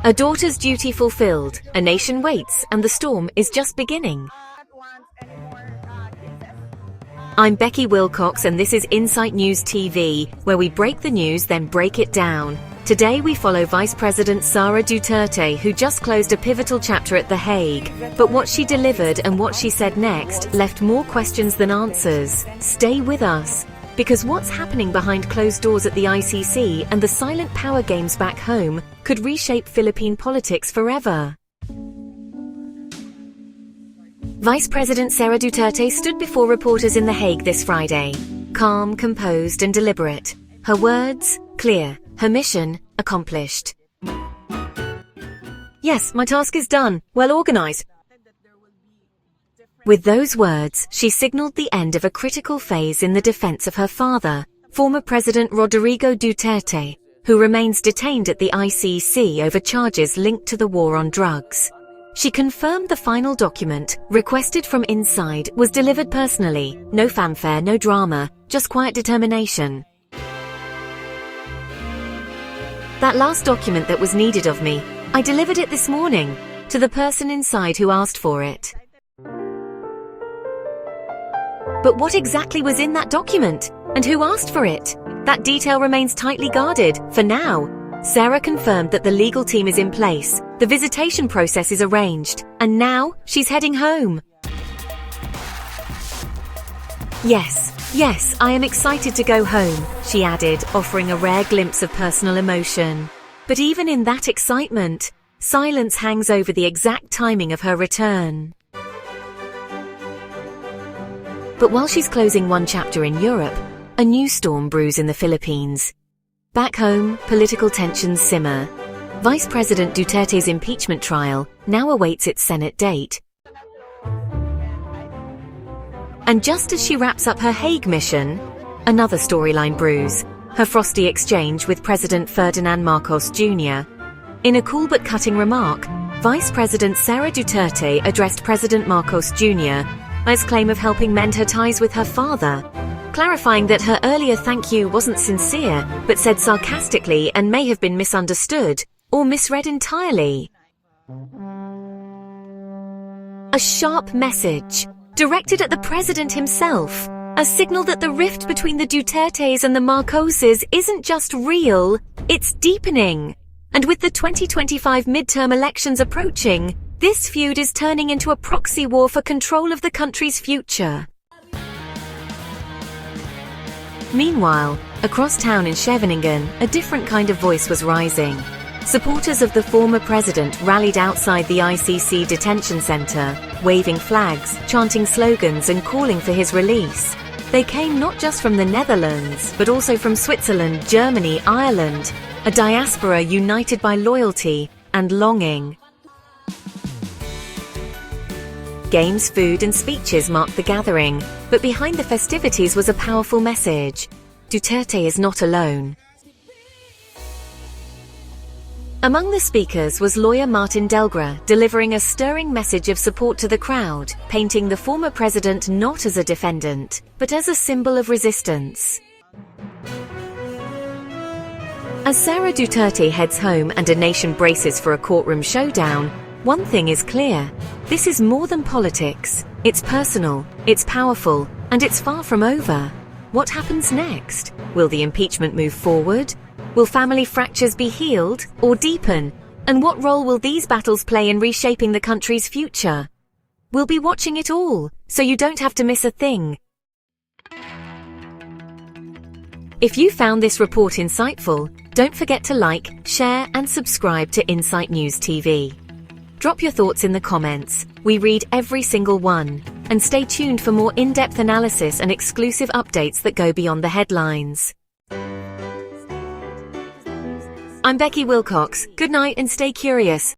A daughter's duty fulfilled, a nation waits, and the storm is just beginning. I'm Becky Wilcox, and this is Insight News TV, where we break the news, then break it down. Today we follow Vice President Sara Duterte, who just closed a pivotal chapter at The Hague. But what she delivered and what she said next left more questions than answers. Stay with us, because what's happening behind closed doors at the ICC and the silent power games back home could reshape Philippine politics forever. Vice President Sara Duterte stood before reporters in The Hague this Friday, calm, composed, and deliberate. Her words, clear. Her mission, accomplished. Yes, my task is done. Well organized. With those words, she signaled the end of a critical phase in the defense of her father, former President Rodrigo Duterte, who remains detained at the ICC over charges linked to the war on drugs. She confirmed the final document, requested from inside, was delivered personally. No fanfare, no drama, just quiet determination. That last document that was needed of me, I delivered it this morning, to the person inside who asked for it. But what exactly was in that document? And who asked for it? That detail remains tightly guarded, for now. Sara confirmed that the legal team is in place, the visitation process is arranged, and now she's heading home. Yes, I am excited to go home, she added, offering a rare glimpse of personal emotion. But even in that excitement, silence hangs over the exact timing of her return. But while she's closing one chapter in Europe, a new storm brews in the Philippines. Back home, political tensions simmer. Vice President Duterte's impeachment trial now awaits its Senate date. And just as she wraps up her Hague mission, another storyline brews, her frosty exchange with President Ferdinand Marcos Jr. In a cool but cutting remark, Vice President Sara Duterte addressed President Marcos Jr. as claim of helping mend her ties with her father, clarifying that her earlier thank you wasn't sincere, but said sarcastically and may have been misunderstood or misread entirely. A sharp message, directed at the president himself, a signal that the rift between the Dutertes and the Marcoses isn't just real, it's deepening. And with the 2025 midterm elections approaching, this feud is turning into a proxy war for control of the country's future. Meanwhile, across town in Scheveningen, a different kind of voice was rising. Supporters of the former president rallied outside the ICC detention center, waving flags, chanting slogans and calling for his release. They came not just from the Netherlands, but also from Switzerland, Germany, Ireland, a diaspora united by loyalty and longing. Games, food and speeches marked the gathering, but behind the festivities was a powerful message. Duterte is not alone. Among the speakers was lawyer Martin Delgra, delivering a stirring message of support to the crowd, painting the former president not as a defendant, but as a symbol of resistance. As Sara Duterte heads home and a nation braces for a courtroom showdown, one thing is clear. This is more than politics. It's personal, it's powerful, and it's far from over. What happens next? Will the impeachment move forward? Will family fractures be healed or deepen? And what role will these battles play in reshaping the country's future? We'll be watching it all, so you don't have to miss a thing. If you found this report insightful, don't forget to like, share, and subscribe to Insight News TV. Drop your thoughts in the comments. We read every single one. And stay tuned for more in-depth analysis and exclusive updates that go beyond the headlines. I'm Becky Wilcox. Good night and stay curious.